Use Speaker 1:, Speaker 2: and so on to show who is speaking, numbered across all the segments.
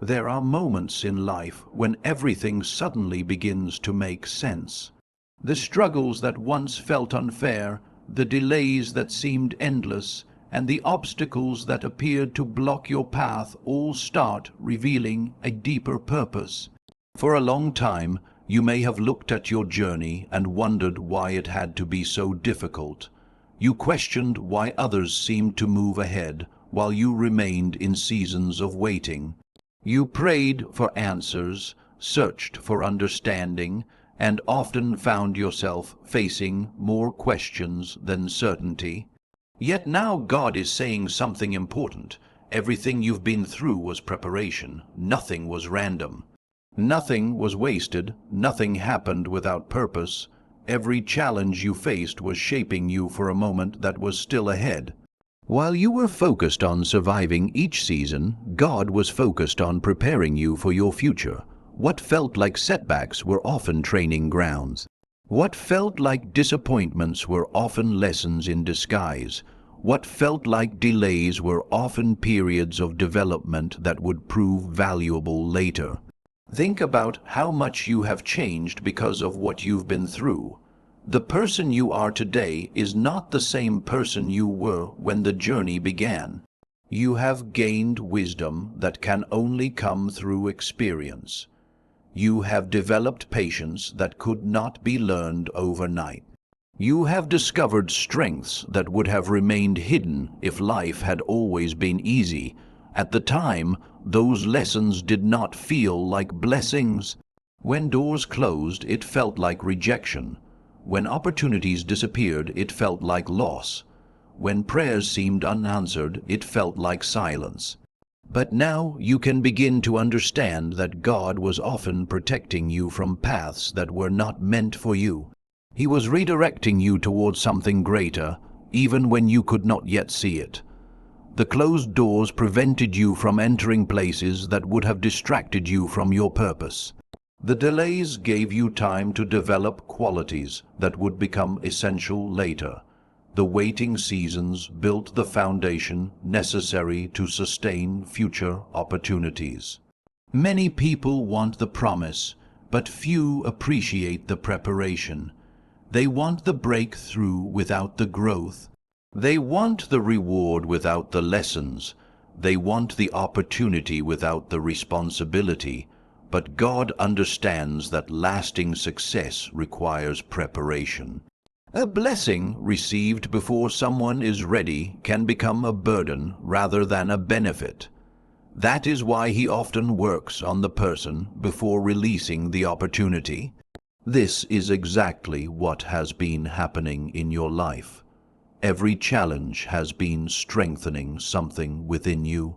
Speaker 1: There are moments in life when everything suddenly begins to make sense. The struggles that once felt unfair, the delays that seemed endless, and the obstacles that appeared to block your path all start revealing a deeper purpose. For a long time, you may have looked at your journey and wondered why it had to be so difficult. You questioned why others seemed to move ahead while you remained in seasons of waiting. You prayed for answers, searched for understanding, and often found yourself facing more questions than certainty. Yet now God is saying something important. Everything you've been through was preparation. Nothing was random. Nothing was wasted. Nothing happened without purpose. Every challenge you faced was shaping you for a moment that was still ahead. While you were focused on surviving each season, God was focused on preparing you for your future. What felt like setbacks were often training grounds. What felt like disappointments were often lessons in disguise. What felt like delays were often periods of development that would prove valuable later. Think about how much you have changed because of what you've been through. The person you are today is not the same person you were when the journey began. You have gained wisdom that can only come through experience. You have developed patience that could not be learned overnight. You have discovered strengths that would have remained hidden if life had always been easy. At the time, those lessons did not feel like blessings. When doors closed, it felt like rejection. When opportunities disappeared, it felt like loss. When prayers seemed unanswered, it felt like silence. But now you can begin to understand that God was often protecting you from paths that were not meant for you. He was redirecting you towards something greater, even when you could not yet see it. The closed doors prevented you from entering places that would have distracted you from your purpose. The delays gave you time to develop qualities that would become essential later. The waiting seasons built the foundation necessary to sustain future opportunities. Many people want the promise, but few appreciate the preparation. They want the breakthrough without the growth. They want the reward without the lessons. They want the opportunity without the responsibility. But God understands that lasting success requires preparation. A blessing received before someone is ready can become a burden rather than a benefit. That is why He often works on the person before releasing the opportunity. This is exactly what has been happening in your life. Every challenge has been strengthening something within you.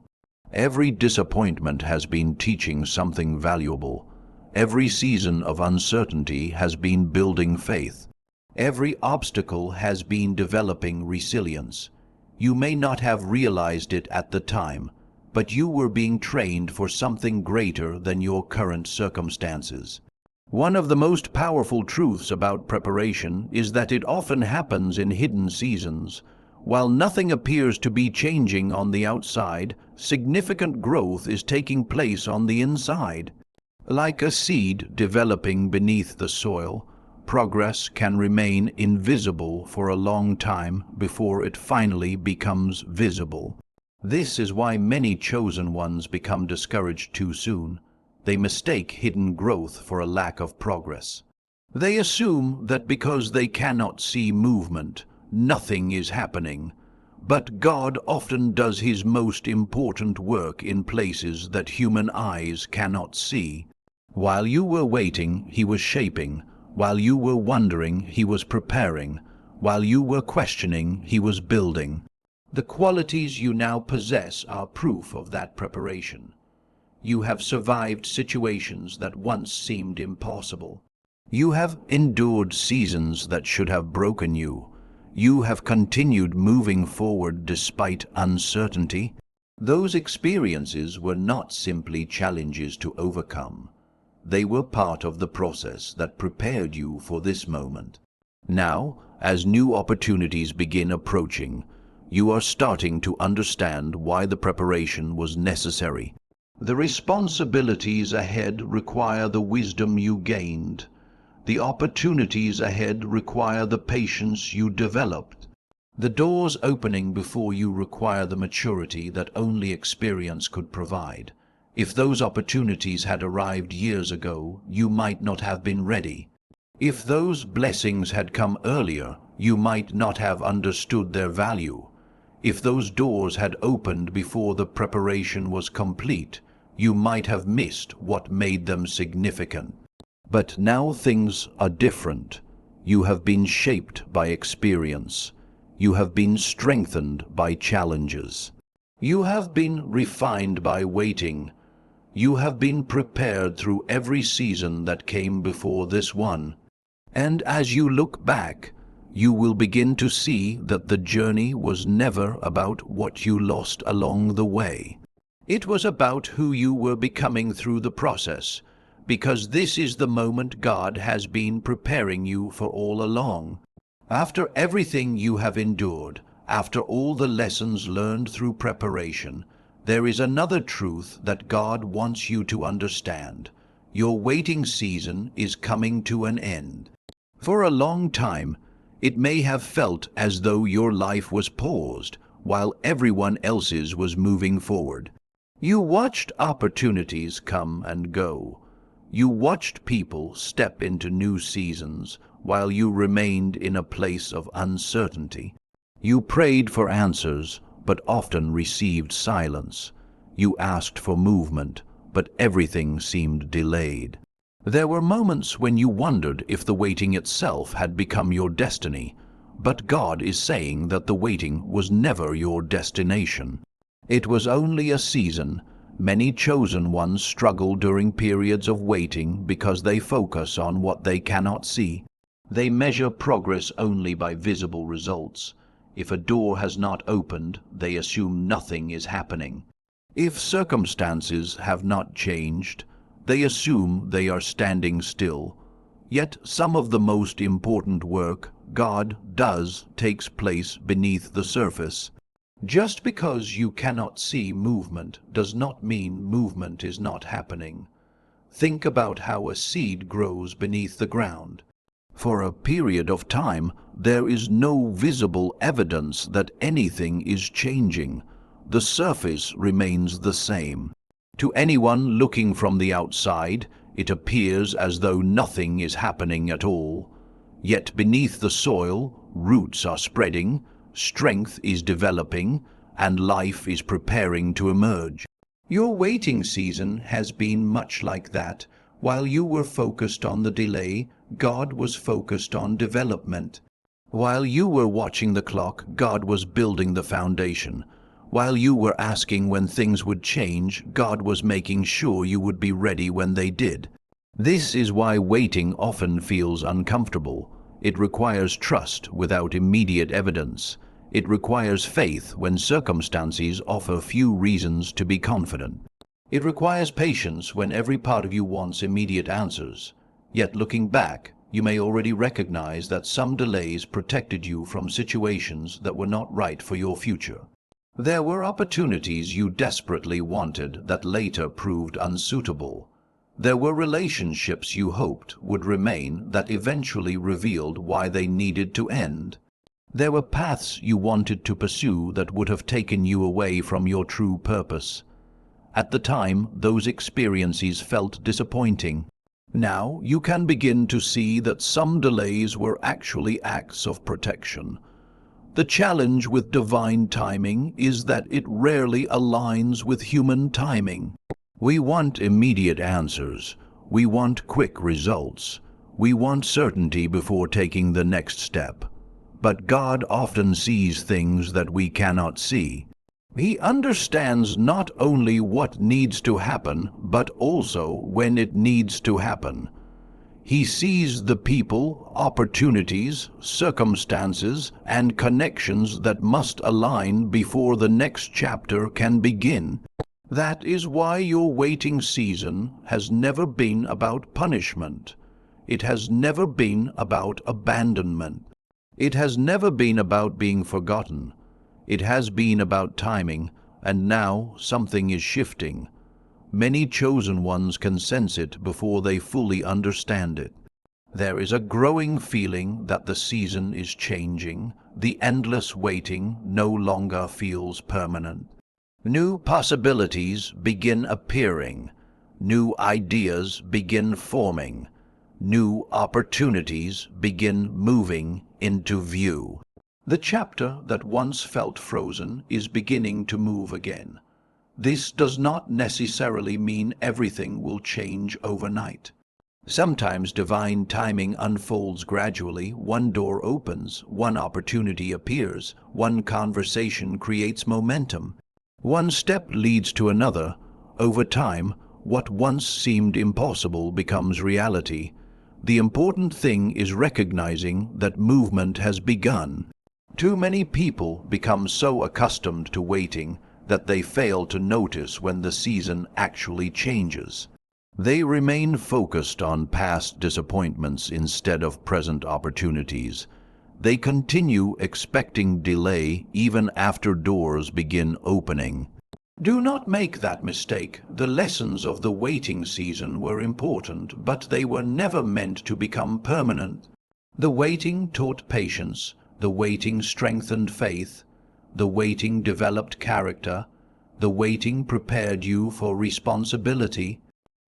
Speaker 1: Every disappointment has been teaching something valuable. Every season of uncertainty has been building faith. Every obstacle has been developing resilience. You may not have realized it at the time, but you were being trained for something greater than your current circumstances. One of the most powerful truths about preparation is that it often happens in hidden seasons. While nothing appears to be changing on the outside, significant growth is taking place on the inside. Like a seed developing beneath the soil, progress can remain invisible for a long time before it finally becomes visible. This is why many chosen ones become discouraged too soon. They mistake hidden growth for a lack of progress. They assume that because they cannot see movement, nothing is happening. But God often does His most important work in places that human eyes cannot see. While you were waiting, He was shaping. While you were wondering, He was preparing. While you were questioning, He was building. The qualities you now possess are proof of that preparation. You have survived situations that once seemed impossible. You have endured seasons that should have broken you. You have continued moving forward despite uncertainty. Those experiences were not simply challenges to overcome. They were part of the process that prepared you for this moment. Now, as new opportunities begin approaching, you are starting to understand why the preparation was necessary. The responsibilities ahead require the wisdom you gained. The opportunities ahead require the patience you developed. The doors opening before you require the maturity that only experience could provide. If those opportunities had arrived years ago, you might not have been ready. If those blessings had come earlier, you might not have understood their value. If those doors had opened before the preparation was complete, you might have missed what made them significant. But now things are different. You have been shaped by experience. You have been strengthened by challenges. You have been refined by waiting. You have been prepared through every season that came before this one. And as you look back, you will begin to see that the journey was never about what you lost along the way. It was about who you were becoming through the process, because this is the moment God has been preparing you for all along. After everything you have endured, after all the lessons learned through preparation, there is another truth that God wants you to understand. Your waiting season is coming to an end. For a long time, it may have felt as though your life was paused while everyone else's was moving forward. You watched opportunities come and go. You watched people step into new seasons while you remained in a place of uncertainty. You prayed for answers, but often received silence. You asked for movement, but everything seemed delayed. There were moments when you wondered if the waiting itself had become your destiny, but God is saying that the waiting was never your destination. It was only a season. Many chosen ones struggle during periods of waiting because they focus on what they cannot see. They measure progress only by visible results. If a door has not opened, they assume nothing is happening. If circumstances have not changed, they assume they are standing still. Yet some of the most important work God does takes place beneath the surface. Just because you cannot see movement does not mean movement is not happening. Think about how a seed grows beneath the ground. For a period of time, there is no visible evidence that anything is changing. The surface remains the same. To anyone looking from the outside, it appears as though nothing is happening at all. Yet beneath the soil, roots are spreading, strength is developing, and life is preparing to emerge. Your waiting season has been much like that. While you were focused on the delay, God was focused on development. While you were watching the clock, God was building the foundation. While you were asking when things would change, God was making sure you would be ready when they did. This is why waiting often feels uncomfortable. It requires trust without immediate evidence. It requires faith when circumstances offer few reasons to be confident. It requires patience when every part of you wants immediate answers. Yet looking back, you may already recognize that some delays protected you from situations that were not right for your future. There were opportunities you desperately wanted that later proved unsuitable. There were relationships you hoped would remain that eventually revealed why they needed to end. There were paths you wanted to pursue that would have taken you away from your true purpose. At the time, those experiences felt disappointing. Now you can begin to see that some delays were actually acts of protection. The challenge with divine timing is that it rarely aligns with human timing. We want immediate answers. We want quick results. We want certainty before taking the next step. But God often sees things that we cannot see. He understands not only what needs to happen, but also when it needs to happen. He sees the people, opportunities, circumstances, and connections that must align before the next chapter can begin. That is why your waiting season has never been about punishment. It has never been about abandonment. It has never been about being forgotten. It has been about timing, and now something is shifting. Many chosen ones can sense it before they fully understand it. There is a growing feeling that the season is changing. The endless waiting no longer feels permanent. New possibilities begin appearing. New ideas begin forming. New opportunities begin moving into view. The chapter that once felt frozen is beginning to move again. This does not necessarily mean everything will change overnight. Sometimes divine timing unfolds gradually. One door opens, one opportunity appears, one conversation creates momentum. One step leads to another. Over time, what once seemed impossible becomes reality. The important thing is recognizing that movement has begun. Too many people become so accustomed to waiting that they fail to notice when the season actually changes. They remain focused on past disappointments instead of present opportunities. They continue expecting delay even after doors begin opening. Do not make that mistake. The lessons of the waiting season were important, but they were never meant to become permanent. The waiting taught patience. The waiting strengthened faith. The waiting developed character. The waiting prepared you for responsibility.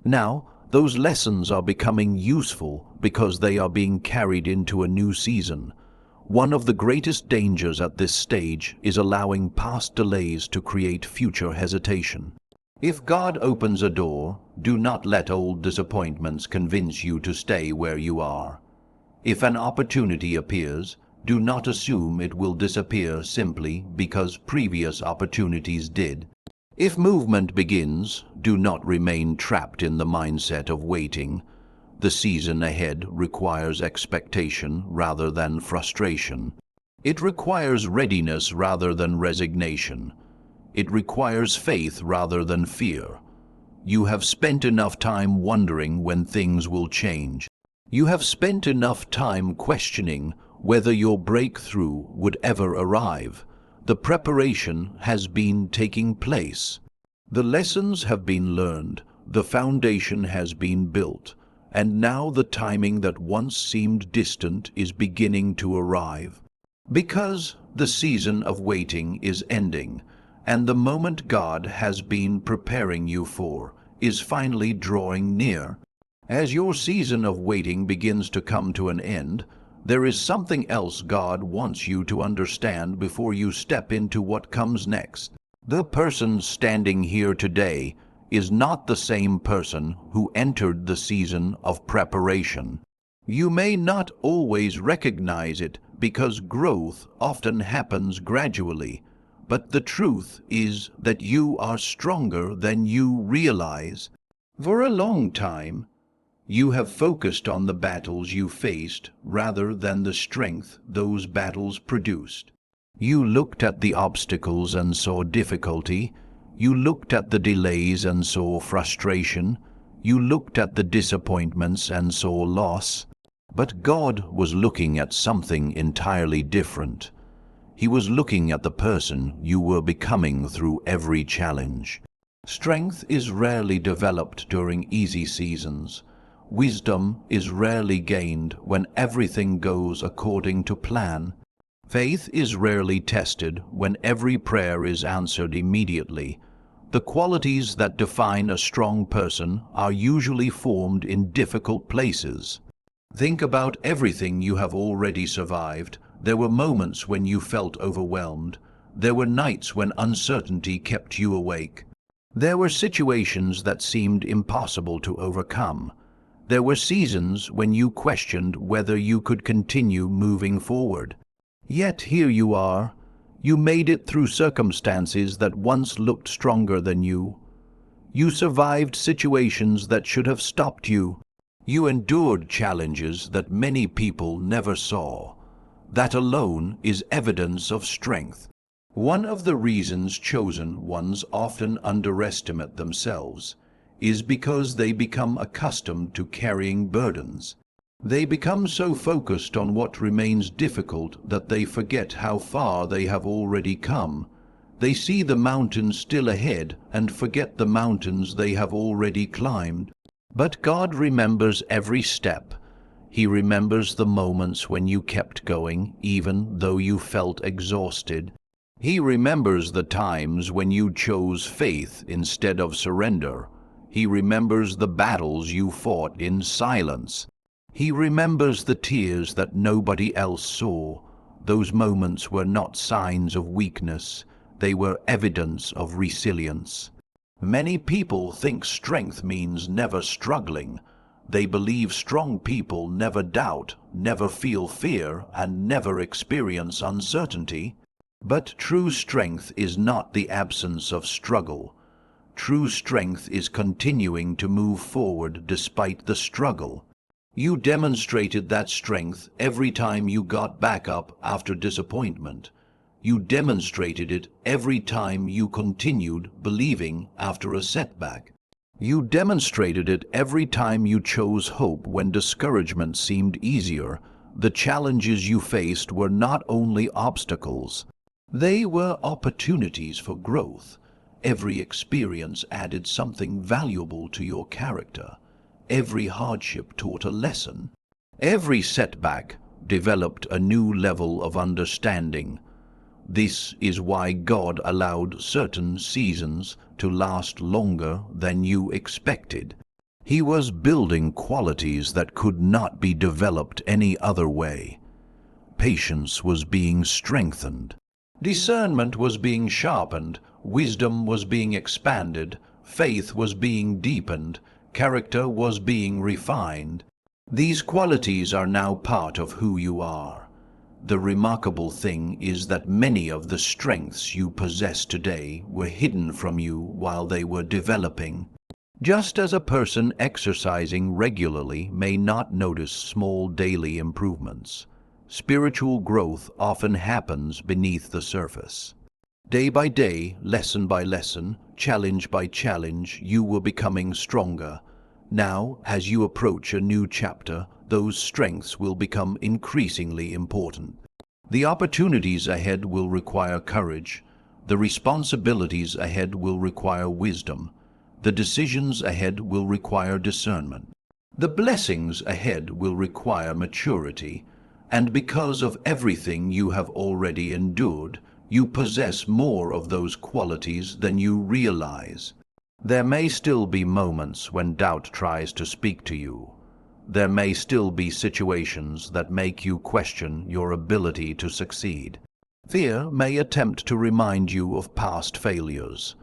Speaker 1: Now, those lessons are becoming useful because they are being carried into a new season. One of the greatest dangers at this stage is allowing past delays to create future hesitation. If God opens a door, do not let old disappointments convince you to stay where you are. If an opportunity appears, do not assume it will disappear simply because previous opportunities did. If movement begins, do not remain trapped in the mindset of waiting. The season ahead requires expectation rather than frustration. It requires readiness rather than resignation. It requires faith rather than fear. You have spent enough time wondering when things will change. You have spent enough time questioning whether your breakthrough would ever arrive. The preparation has been taking place. The lessons have been learned. The foundation has been built. And now the timing that once seemed distant is beginning to arrive. Because the season of waiting is ending, and the moment God has been preparing you for is finally drawing near. As your season of waiting begins to come to an end, there is something else God wants you to understand before you step into what comes next. The person standing here today is not the same person who entered the season of preparation. You may not always recognize it because growth often happens gradually, but the truth is that you are stronger than you realize. For a long time, you have focused on the battles you faced rather than the strength those battles produced. You looked at the obstacles and saw difficulty. You looked at the delays and saw frustration. You looked at the disappointments and saw loss. But God was looking at something entirely different. He was looking at the person you were becoming through every challenge. Strength is rarely developed during easy seasons. Wisdom is rarely gained when everything goes according to plan. Faith is rarely tested when every prayer is answered immediately. The qualities that define a strong person are usually formed in difficult places. Think about everything you have already survived. There were moments when you felt overwhelmed. There were nights when uncertainty kept you awake. There were situations that seemed impossible to overcome. There were seasons when you questioned whether you could continue moving forward. Yet here you are. You made it through circumstances that once looked stronger than you. You survived situations that should have stopped you. You endured challenges that many people never saw. That alone is evidence of strength. One of the reasons chosen ones often underestimate themselves is because they become accustomed to carrying burdens. They become so focused on what remains difficult that they forget how far they have already come. They see the mountains still ahead and forget the mountains they have already climbed. But God remembers every step. He remembers the moments when you kept going, even though you felt exhausted. He remembers the times when you chose faith instead of surrender. He remembers the battles you fought in silence. He remembers the tears that nobody else saw. Those moments were not signs of weakness. They were evidence of resilience. Many people think strength means never struggling. They believe strong people never doubt, never feel fear, and never experience uncertainty. But true strength is not the absence of struggle. True strength is continuing to move forward despite the struggle. You demonstrated that strength every time you got back up after disappointment. You demonstrated it every time you continued believing after a setback. You demonstrated it every time you chose hope when discouragement seemed easier. The challenges you faced were not only obstacles. They were opportunities for growth. Every experience added something valuable to your character. Every hardship taught a lesson. Every setback developed a new level of understanding. This is why God allowed certain seasons to last longer than you expected. He was building qualities that could not be developed any other way. Patience was being strengthened. Discernment was being sharpened. Wisdom was being expanded. Faith was being deepened. Character was being refined. These qualities are now part of who you are. The remarkable thing is that many of the strengths you possess today were hidden from you while they were developing. Just as a person exercising regularly may not notice small daily improvements, spiritual growth often happens beneath the surface. Day by day, lesson by lesson, challenge by challenge, you were becoming stronger. Now, as you approach a new chapter, those strengths will become increasingly important. The opportunities ahead will require courage. The responsibilities ahead will require wisdom. The decisions ahead will require discernment. The blessings ahead will require maturity. And because of everything you have already endured, you possess more of those qualities than you realize. There may still be moments when doubt tries to speak to you. There may still be situations that make you question your ability to succeed. Fear may attempt to remind you of past failures.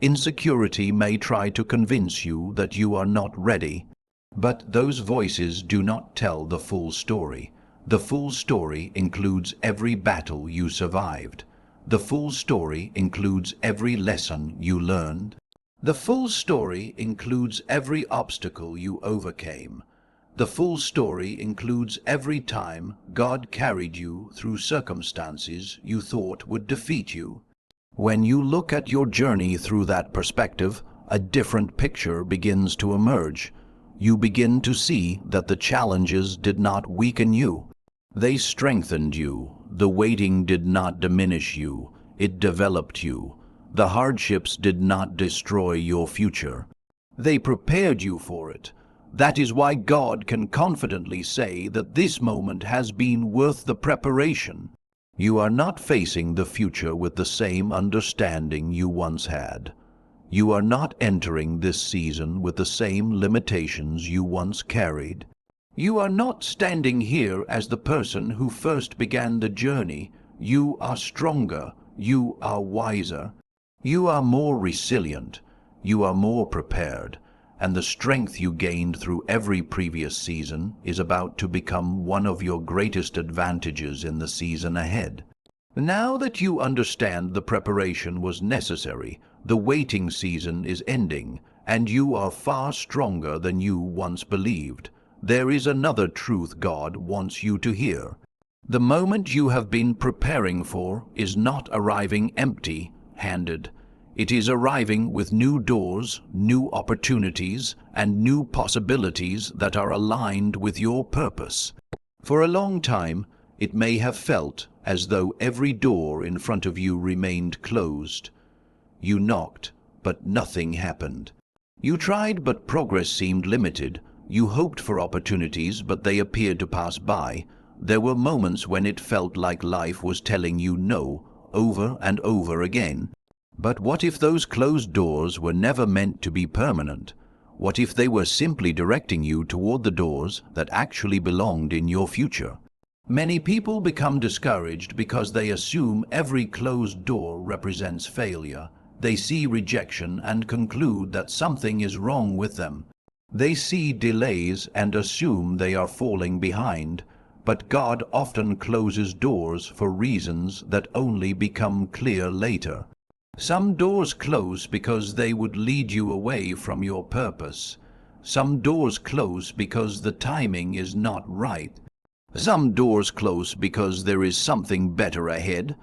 Speaker 1: Insecurity may try to convince you that you are not ready. But those voices do not tell the full story. The full story includes every battle you survived. The full story includes every lesson you learned. The full story includes every obstacle you overcame. The full story includes every time God carried you through circumstances you thought would defeat you. When you look at your journey through that perspective, a different picture begins to emerge. You begin to see that the challenges did not weaken you. They strengthened you. The waiting did not diminish you. It developed you. The hardships did not destroy your future. They prepared you for it. That is why God can confidently say that this moment has been worth the preparation. You are not facing the future with the same understanding you once had. You are not entering this season with the same limitations you once carried. You are not standing here as the person who first began the journey. You are stronger. You are wiser. You are more resilient. You are more prepared. And the strength you gained through every previous season is about to become one of your greatest advantages in the season ahead. Now that you understand the preparation was necessary, the waiting season is ending, and you are far stronger than you once believed. There is another truth God wants you to hear. The moment you have been preparing for is not arriving empty-handed. It is arriving with new doors, new opportunities, and new possibilities that are aligned with your purpose. For a long time, It may have felt as though every door in front of you remained closed. You knocked, but nothing happened. You tried, but progress seemed limited. You hoped for opportunities, but they appeared to pass by. There were moments when it felt like life was telling you no, over and over again. But what if those closed doors were never meant to be permanent? What if they were simply directing you toward the doors that actually belonged in your future? Many people become discouraged because they assume every closed door represents failure. They see rejection and conclude that something is wrong with them. They see delays and assume they are falling behind. But God often closes doors for reasons that only become clear later. Some doors close because they would lead you away from your purpose. Some doors close because the timing is not right. Some doors close because there is something better ahead.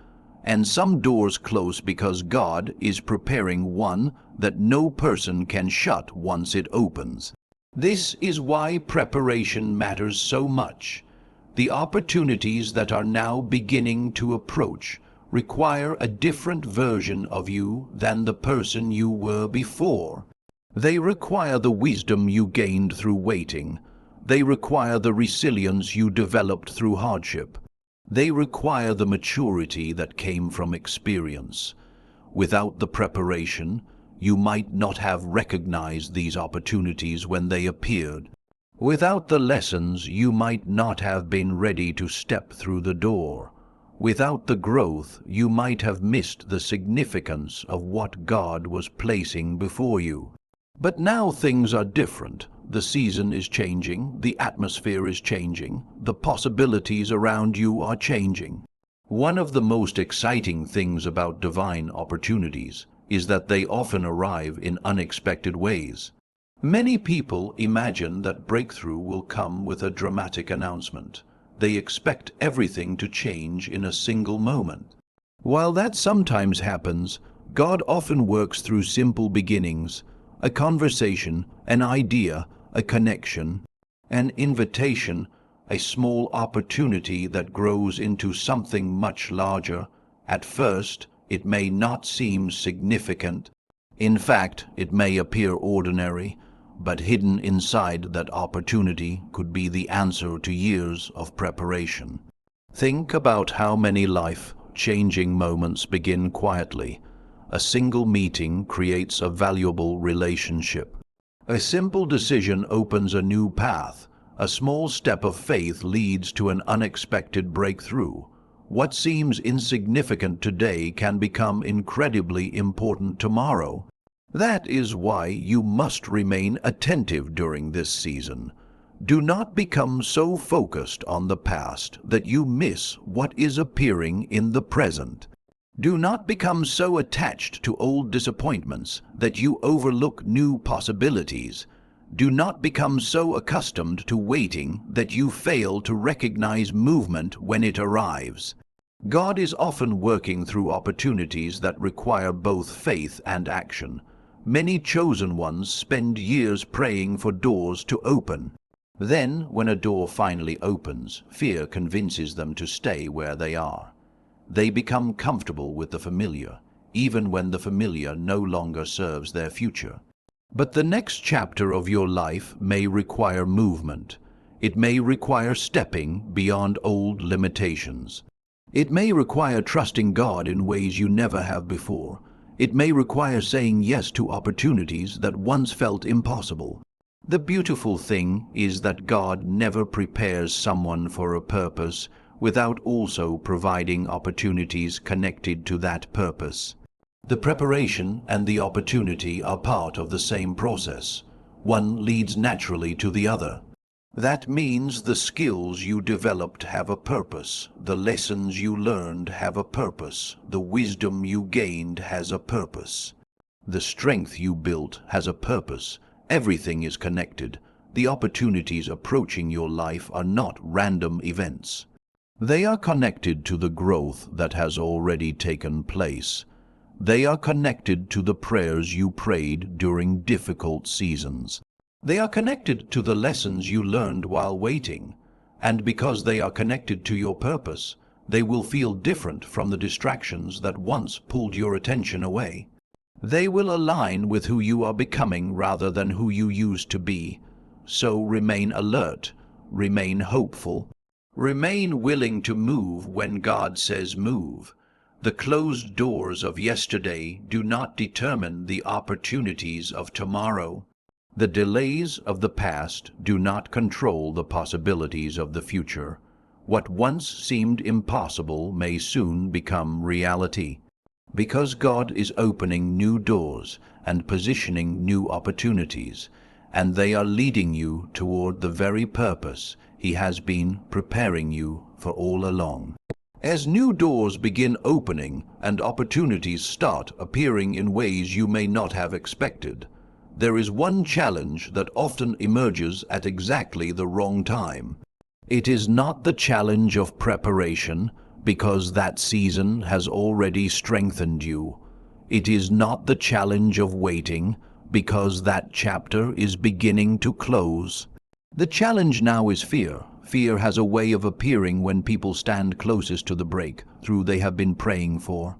Speaker 1: And some doors close because God is preparing one that no person can shut once it opens. This is why preparation matters so much. The opportunities that are now beginning to approach require a different version of you than the person you were before. They require the wisdom you gained through waiting. They require the resilience you developed through hardship. They require the maturity that came from experience. Without the preparation, you might not have recognized these opportunities when they appeared. Without the lessons, you might not have been ready to step through the door. Without the growth, you might have missed the significance of what God was placing before you. But now things are different. The season is changing, the atmosphere is changing, the possibilities around you are changing. One of the most exciting things about divine opportunities is that they often arrive in unexpected ways. Many people imagine that breakthrough will come with a dramatic announcement. They expect everything to change in a single moment. While that sometimes happens, God often works through simple beginnings, a conversation, an idea, a connection, an invitation, a small opportunity that grows into something much larger. At first, it may not seem significant. In fact, it may appear ordinary, but hidden inside that opportunity could be the answer to years of preparation. Think about how many life-changing moments begin quietly. A single meeting creates a valuable relationship. A simple decision opens a new path. A small step of faith leads to an unexpected breakthrough. What seems insignificant today can become incredibly important tomorrow. That is why you must remain attentive during this season. Do not become so focused on the past that you miss what is appearing in the present. Do not become so attached to old disappointments that you overlook new possibilities. Do not become so accustomed to waiting that you fail to recognize movement when it arrives. God is often working through opportunities that require both faith and action. Many chosen ones spend years praying for doors to open. Then, when a door finally opens, fear convinces them to stay where they are. They become comfortable with the familiar, even when the familiar no longer serves their future. But the next chapter of your life may require movement. It may require stepping beyond old limitations. It may require trusting God in ways you never have before. It may require saying yes to opportunities that once felt impossible. The beautiful thing is that God never prepares someone for a purpose without also providing opportunities connected to that purpose. The preparation and the opportunity are part of the same process. One leads naturally to the other. That means the skills you developed have a purpose, the lessons you learned have a purpose, the wisdom you gained has a purpose. The strength you built has a purpose. Everything is connected. The opportunities approaching your life are not random events. They are connected to the growth that has already taken place. They are connected to the prayers you prayed during difficult seasons. They are connected to the lessons you learned while waiting. And because they are connected to your purpose, they will feel different from the distractions that once pulled your attention away. They will align with who you are becoming rather than who you used to be. So remain alert, remain hopeful, remain willing to move when God says move. The closed doors of yesterday do not determine the opportunities of tomorrow. The delays of the past do not control the possibilities of the future. What once seemed impossible may soon become reality. Because God is opening new doors and positioning new opportunities, and they are leading you toward the very purpose He has been preparing you for all along. As new doors begin opening and opportunities start appearing in ways you may not have expected, there is one challenge that often emerges at exactly the wrong time. It is not the challenge of preparation, because that season has already strengthened you. It is not the challenge of waiting, because that chapter is beginning to close. The challenge now is fear. Fear has a way of appearing when people stand closest to the breakthrough they have been praying for.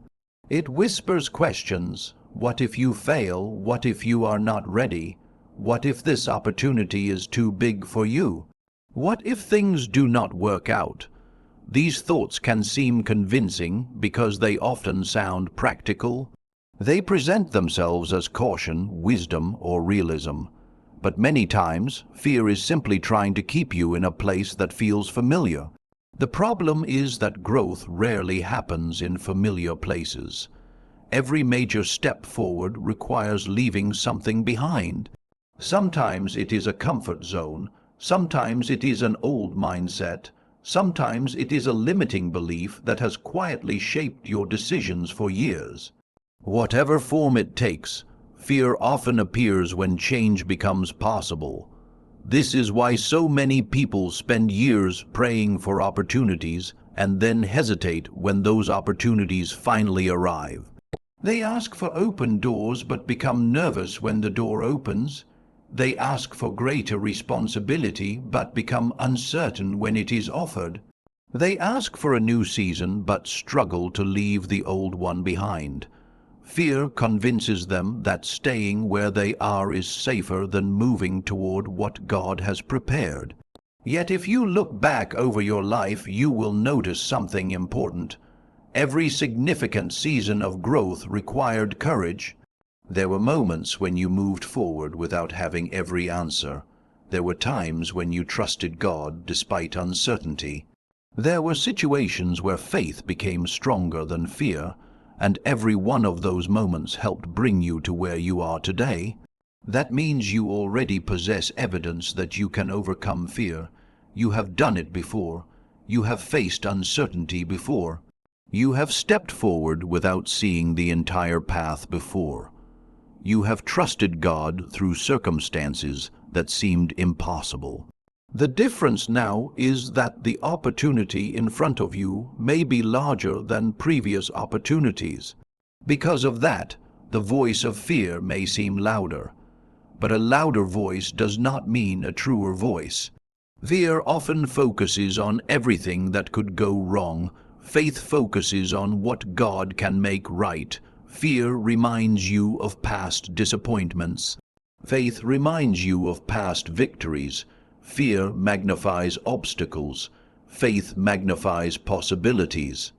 Speaker 1: It whispers questions. What if you fail? What if you are not ready? What if this opportunity is too big for you? What if things do not work out? These thoughts can seem convincing because they often sound practical. They present themselves as caution, wisdom, or realism. But many times, fear is simply trying to keep you in a place that feels familiar. The problem is that growth rarely happens in familiar places. Every major step forward requires leaving something behind. Sometimes it is a comfort zone, sometimes it is an old mindset, sometimes it is a limiting belief that has quietly shaped your decisions for years. Whatever form it takes, fear often appears when change becomes possible. This is why so many people spend years praying for opportunities and then hesitate when those opportunities finally arrive. They ask for open doors but become nervous when the door opens. They ask for greater responsibility but become uncertain when it is offered. They ask for a new season but struggle to leave the old one behind. Fear convinces them that staying where they are is safer than moving toward what God has prepared. Yet if you look back over your life, you will notice something important. Every significant season of growth required courage. There were moments when you moved forward without having every answer. There were times when you trusted God despite uncertainty. There were situations where faith became stronger than fear, and every one of those moments helped bring you to where you are today. That means you already possess evidence that you can overcome fear. You have done it before. You have faced uncertainty before. You have stepped forward without seeing the entire path before. You have trusted God through circumstances that seemed impossible. The difference now is that the opportunity in front of you may be larger than previous opportunities. Because of that, the voice of fear may seem louder. But a louder voice does not mean a truer voice. Fear often focuses on everything that could go wrong. Faith focuses on what God can make right. Fear reminds you of past disappointments. Faith reminds you of past victories. Fear magnifies obstacles. Faith magnifies possibilities.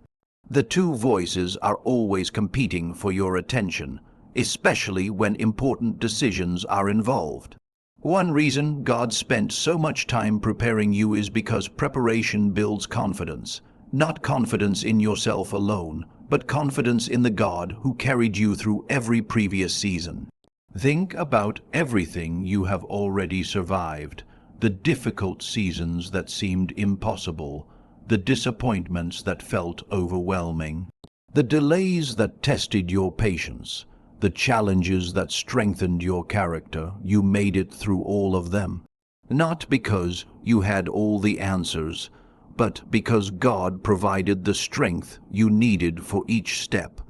Speaker 1: The two voices are always competing for your attention, especially when important decisions are involved. One reason God spent so much time preparing you is because preparation builds confidence. Not confidence in yourself alone, but confidence in the God who carried you through every previous season. Think about everything you have already survived. The difficult seasons that seemed impossible, the disappointments that felt overwhelming, the delays that tested your patience, the challenges that strengthened your character. You made it through all of them, not because you had all the answers, but because God provided the strength you needed for each step.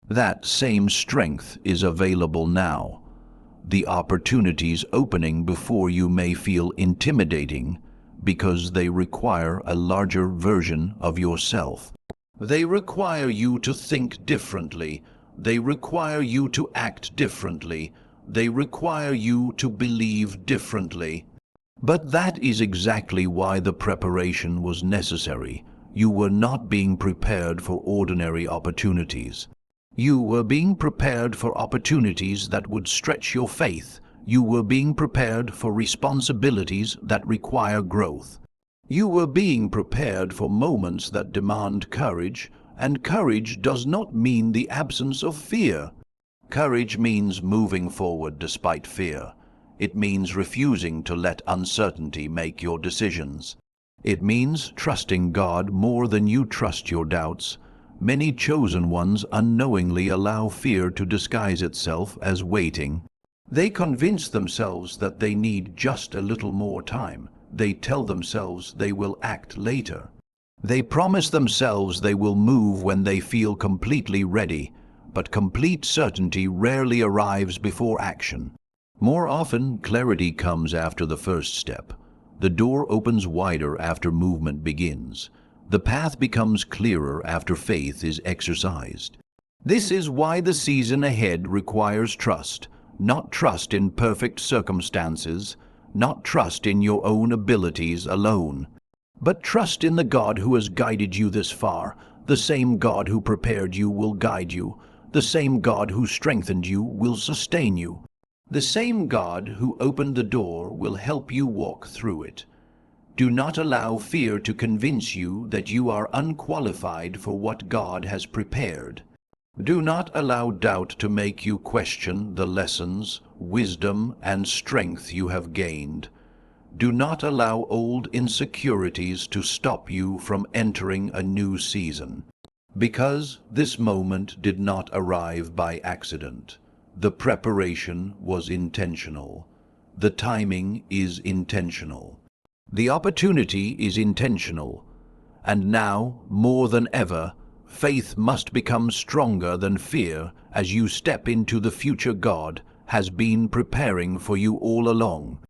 Speaker 1: That same strength is available now. The opportunities opening before you may feel intimidating, because they require a larger version of yourself. They require you to think differently. They require you to act differently. They require you to believe differently. But that is exactly why the preparation was necessary. You were not being prepared for ordinary opportunities. You were being prepared for opportunities that would stretch your faith. You were being prepared for responsibilities that require growth. You were being prepared for moments that demand courage, and courage does not mean the absence of fear. Courage means moving forward despite fear. It means refusing to let uncertainty make your decisions. It means trusting God more than you trust your doubts. Many chosen ones unknowingly allow fear to disguise itself as waiting. They convince themselves that they need just a little more time. They tell themselves they will act later. They promise themselves they will move when they feel completely ready, but complete certainty rarely arrives before action. More often, clarity comes after the first step. The door opens wider after movement begins. The path becomes clearer after faith is exercised. This is why the season ahead requires trust, not trust in perfect circumstances, not trust in your own abilities alone, but trust in the God who has guided you this far. The same God who prepared you will guide you. The same God who strengthened you will sustain you. The same God who opened the door will help you walk through it. Do not allow fear to convince you that you are unqualified for what God has prepared. Do not allow doubt to make you question the lessons, wisdom, and strength you have gained. Do not allow old insecurities to stop you from entering a new season. Because this moment did not arrive by accident. The preparation was intentional. The timing is intentional. The opportunity is intentional. And now, more than ever, faith must become stronger than fear as you step into the future God has been preparing for you all along.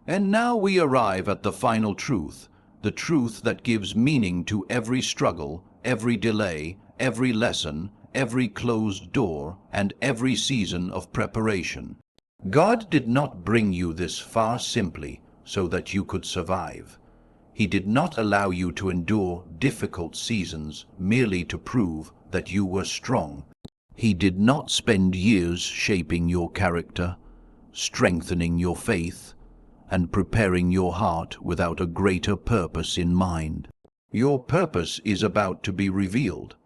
Speaker 1: And now we arrive at the final truth, the truth that gives meaning to every struggle, every delay, every lesson, every closed door, and every season of preparation. God did not bring you this far simply so that you could survive. He did not allow you to endure difficult seasons merely to prove that you were strong. He did not spend years shaping your character, strengthening your faith, and preparing your heart without a greater purpose in mind. Your purpose is about to be revealed.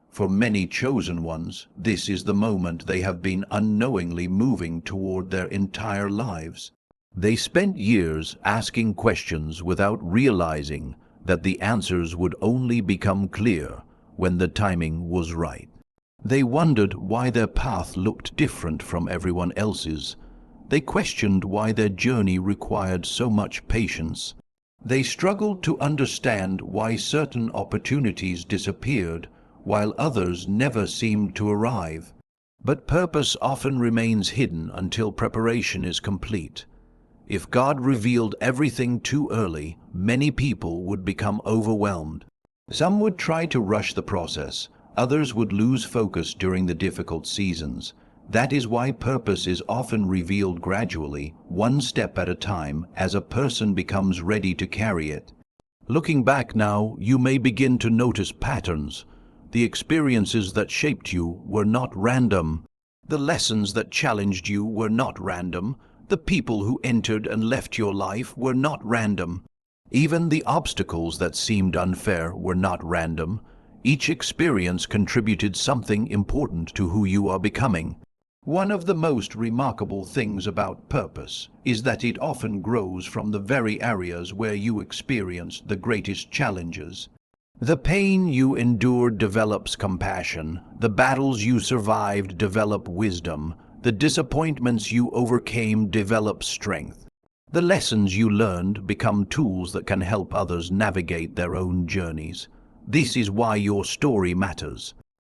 Speaker 1: For many chosen ones, this is the moment they have been unknowingly moving toward their entire lives. They spent years asking questions without realizing that the answers would only become clear when the timing was right. They wondered why their path looked different from everyone else's. They questioned why their journey required so much patience. They struggled to understand why certain opportunities disappeared while others never seemed to arrive. But purpose often remains hidden until preparation is complete. If God revealed everything too early, many people would become overwhelmed. Some would try to rush the process. Others would lose focus during the difficult seasons. That is why purpose is often revealed gradually, one step at a time, as a person becomes ready to carry it. Looking back now, you may begin to notice patterns. The experiences that shaped you were not random. The lessons that challenged you were not random. The people who entered and left your life were not random. Even the obstacles that seemed unfair were not random. Each experience contributed something important to who you are becoming. One of the most remarkable things about purpose is that it often grows from the very areas where you experienced the greatest challenges. The pain you endured develops compassion. The battles you survived develop wisdom. The disappointments you overcame develop strength. The lessons you learned become tools that can help others navigate their own journeys. This is why your story matters.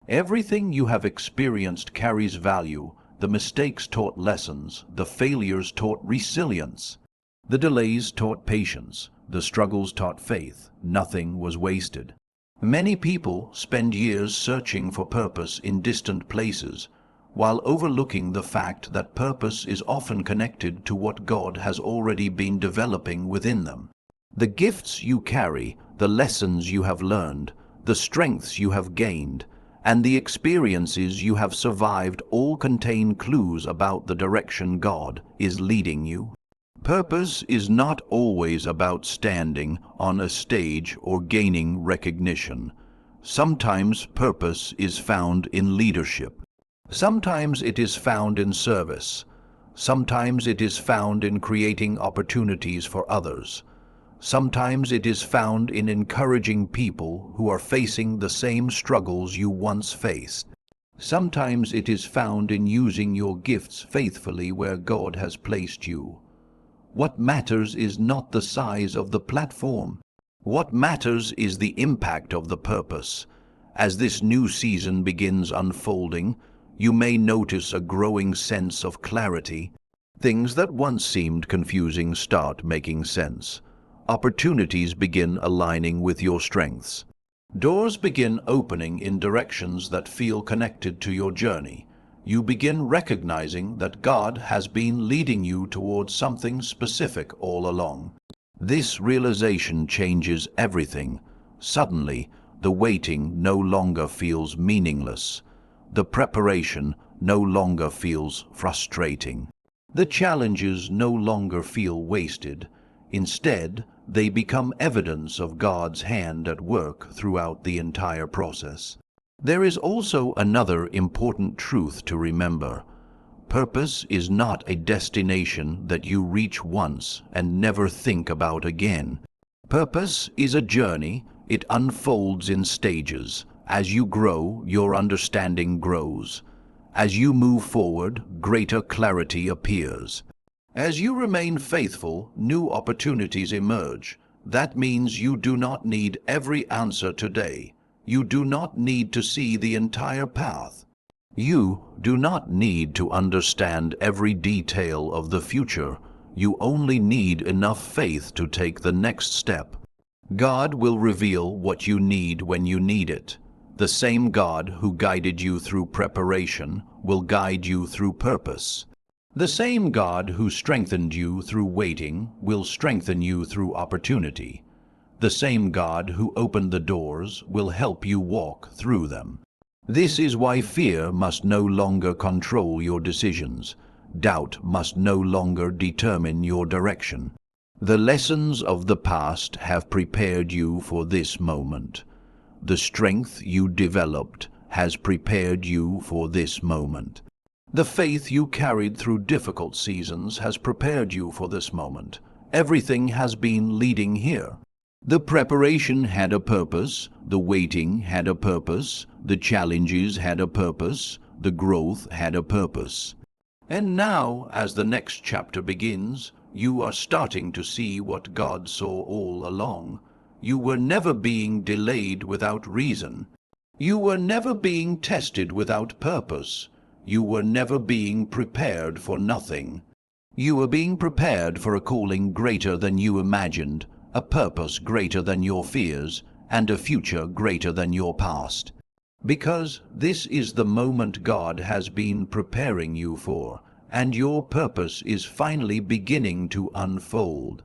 Speaker 1: Everything you have experienced carries value. The mistakes taught lessons. The failures taught resilience. The delays taught patience. The struggles taught faith. Nothing was wasted. Many people spend years searching for purpose in distant places, while overlooking the fact that purpose is often connected to what God has already been developing within them. The gifts you carry, the lessons you have learned, the strengths you have gained, and the experiences you have survived all contain clues about the direction God is leading you. Purpose is not always about standing on a stage or gaining recognition. Sometimes purpose is found in leadership. Sometimes it is found in service. Sometimes it is found in creating opportunities for others. Sometimes it is found in encouraging people who are facing the same struggles you once faced. Sometimes it is found in using your gifts faithfully where God has placed you. What matters is not the size of the platform. What matters is the impact of the purpose. As this new season begins unfolding, you may notice a growing sense of clarity. Things that once seemed confusing start making sense. Opportunities begin aligning with your strengths. Doors begin opening in directions that feel connected to your journey. You begin recognizing that God has been leading you towards something specific all along. This realization changes everything. Suddenly, the waiting no longer feels meaningless. The preparation no longer feels frustrating. The challenges no longer feel wasted. Instead, they become evidence of God's hand at work throughout the entire process. There is also another important truth to remember. Purpose is not a destination that you reach once and never think about again. Purpose is a journey. It unfolds in stages. As you grow, your understanding grows. As you move forward, greater clarity appears. As you remain faithful, new opportunities emerge. That means you do not need every answer today. You do not need to see the entire path. You do not need to understand every detail of the future. You only need enough faith to take the next step. God will reveal what you need when you need it. The same God who guided you through preparation will guide you through purpose. The same God who strengthened you through waiting will strengthen you through opportunity. The same God who opened the doors will help you walk through them. This is why fear must no longer control your decisions. Doubt must no longer determine your direction. The lessons of the past have prepared you for this moment. The strength you developed has prepared you for this moment. The faith you carried through difficult seasons has prepared you for this moment. Everything has been leading here. The preparation had a purpose, the waiting had a purpose, the challenges had a purpose, the growth had a purpose. And now, as the next chapter begins, you are starting to see what God saw all along. You were never being delayed without reason. You were never being tested without purpose. You were never being prepared for nothing. You were being prepared for a calling greater than you imagined, a purpose greater than your fears, and a future greater than your past. Because this is the moment God has been preparing you for, and your purpose is finally beginning to unfold.